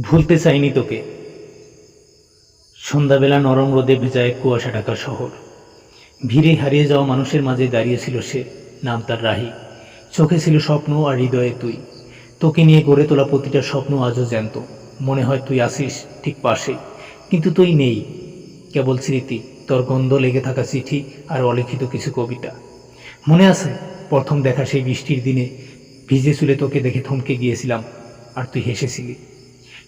ভুলতে চাইনি তোকে। সন্ধ্যাবেলা নরম রোদে ভেজা এক কুয়াশা ঢাকা শহর। ভিড়ে হারিয়ে যাওয়া মানুষের মাঝে দাঁড়িয়েছিল সে। নাম তার রাহি। চোখে ছিল স্বপ্ন আর হৃদয়ে তুই। তোকে নিয়ে গড়ে তোলা প্রতিটা স্বপ্ন আজও জ্যান্ত। মনে হয় তুই আসিস ঠিক পাশেই, কিন্তু তুই নেই। কেবল স্মৃতি, তোর গন্ধ লেগে থাকা চিঠি আর অলিখিত কিছু কবিতা। মনে আছে প্রথম দেখা সেই বৃষ্টির দিনে ভিজে চুলে তোকে দেখে থমকে গিয়েছিলাম, আর তুই হেসেছিলি।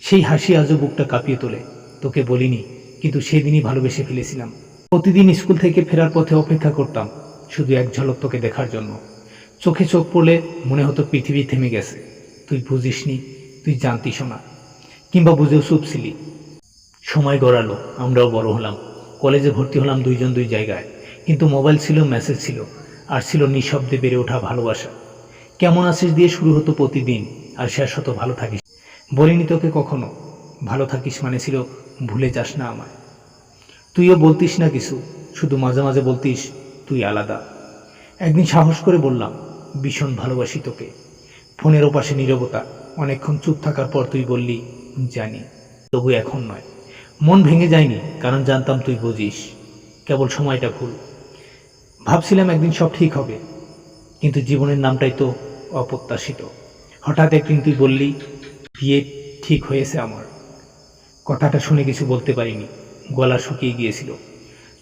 সেই হাসি আজও বুকটা কাঁপিয়ে তোলে। তোকে বলিনি, কিন্তু সেদিনই ভালোবেসে ফেলেছিলাম। প্রতিদিন স্কুল থেকে ফেরার পথে অপেক্ষা করতাম শুধু এক ঝলক তোকে দেখার জন্য। চোখে চোখ পড়লে মনে হতো পৃথিবী থেমে গেছে। তুই বুঝিসনি, তুই জানতিস না, কিংবা বুঝেও চুপ ছিলি। সময় গড়ালো, আমরাও বড় হলাম। কলেজে ভর্তি হলাম দুইজন দুই জায়গায়, কিন্তু মোবাইল ছিল, মেসেজ ছিল, আর ছিল নিঃশব্দে বেড়ে ওঠা ভালোবাসা। কেমন আছিস দিয়ে শুরু হতো প্রতিদিন, আর শেষ হতো ভালো থাকিস। বলিনি তোকে কখনো ভালো থাকিস মানে ছিল ভুলে যাস না আমায়। তুইও বলতিস না কিছু, শুধু মাঝে মাঝে বলতিস তুই আলাদা। একদিন সাহস করে বললাম ভীষণ ভালোবাসি তোকে। ফোনের ওপাশে নীরবতা। অনেকক্ষণ চুপ থাকার পর তুই বললি জানি, তবু এখন নয়। মন ভেঙে যায়নি, কারণ জানতাম তুই বুঝিস। কেবল সময়টা ভুল। ভাবছিলাম একদিন সব ঠিক হবে, কিন্তু জীবনের নামটাই তো অপ্রত্যাশিত। হঠাৎ একদিন তুই বললি বিয়ে ঠিক হয়েছে আমার। কথাটা শুনে কিছু বলতে পারিনি। গলা শুকিয়ে গিয়েছিল,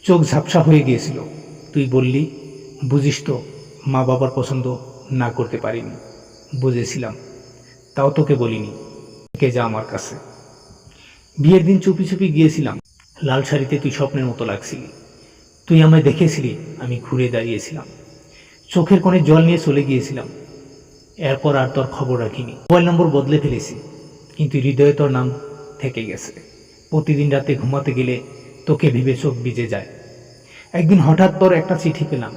চোখ ঝাপসা হয়ে গিয়েছিল। তুই বললি বুঝিস তো, মা বাবার পছন্দ না করতে পারিনি। বুঝেছিলাম, তাও তোকে বলিনি। কে যা আমার কাছে। বিয়ের দিন চুপি চুপি গিয়েছিলাম। লাল শাড়িতে তুই স্বপ্নের মতো লাগছিলি। তুই আমায় দেখেছিলি, আমি ঘুরে দাঁড়িয়েছিলাম। চোখের কোণে জল নিয়ে চলে গিয়েছিলাম। এরপর আর তোর খবর রাখিনি। মোবাইল নম্বর বদলে ফেলেছি, কিন্তু হৃদয়ে তোর নাম থেকে গেছে। প্রতিদিন রাতে ঘুমাতে গেলে তোকে ভেবে চোখ ভিজে যায়। একদিন হঠাৎ তোর একটা চিঠি পেলাম।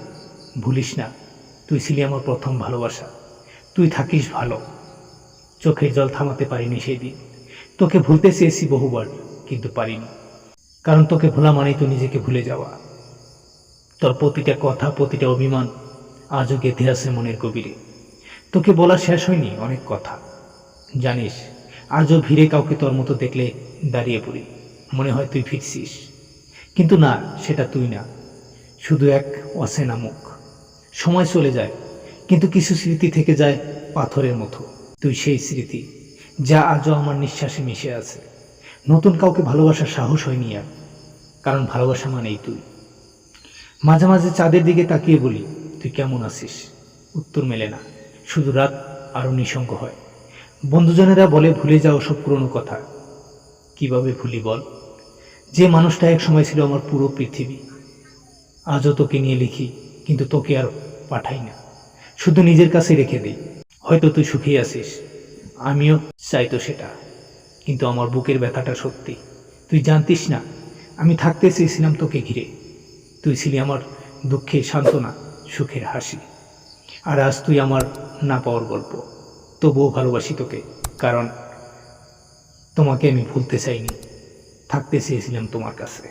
ভুলিস না, তুই ছিলি আমার প্রথম ভালোবাসা। তুই থাকিস ভালো। চোখের জল থামাতে পারিনি সেই দিন। তোকে ভুলতে চেয়েছি বহুবার, কিন্তু পারিনি। কারণ তোকে ভোলা মানেই তো নিজেকে ভুলে যাওয়া। তোর প্রতিটা কথা, প্রতিটা অভিমান আজও গেঁথে আছে মনের গভীরে। তোকে বলা শেষ হয়নি অনেক কথা। জানিস, আজও ভিড়ে কাউকে তোর মতো দেখলে দাঁড়িয়ে পড়ি। মনে হয় তুই ফিরছিস, কিন্তু না, সেটা তুই না। শুধু এক অচেনা মুখ। সময় চলে যায়, কিন্তু কিছু স্মৃতি থেকে যায় পাথরের মতো। তুই সেই স্মৃতি, যা আজও আমার নিঃশ্বাসে মিশে আছে। নতুন কাউকে ভালোবাসার সাহস হয়নি আর, কারণ ভালোবাসা মানেই তুই। মাঝে মাঝে চাঁদের দিকে তাকিয়ে বলি তুই কেমন আছিস। উত্তর মেলে না, শুধু রাত আরও নিঃসঙ্গ হয়। বন্ধুজনেরা বলে ভুলে যাও সব পুরনো কথা। কিভাবে ভুলি বল, যে মানুষটা এক সময় ছিল আমার পুরো পৃথিবী। আজও তোকে নিয়ে লিখি, কিন্তু তোকে আর পাঠাই না, শুধু নিজের কাছে রেখে দিই। হয়তো তুই সুখী আছিস, আমিও চাইতো সেটা, কিন্তু আমার বুকের ব্যথাটা সত্যি। তুই জানতিস না, আমি থাকতে চেয়েছিলাম তোকে ঘিরে। তুই ছিলি আমার দুঃখের সান্ত্বনা, সুখের হাসি। আর আজ তুই আমার না পাওয়ার গল্প। তবুও ভালোবাসি তোকে, কারণ তোমাকে আমি ভুলতে চাইনি, থাকতে চেয়েছিলাম তোমার কাছে।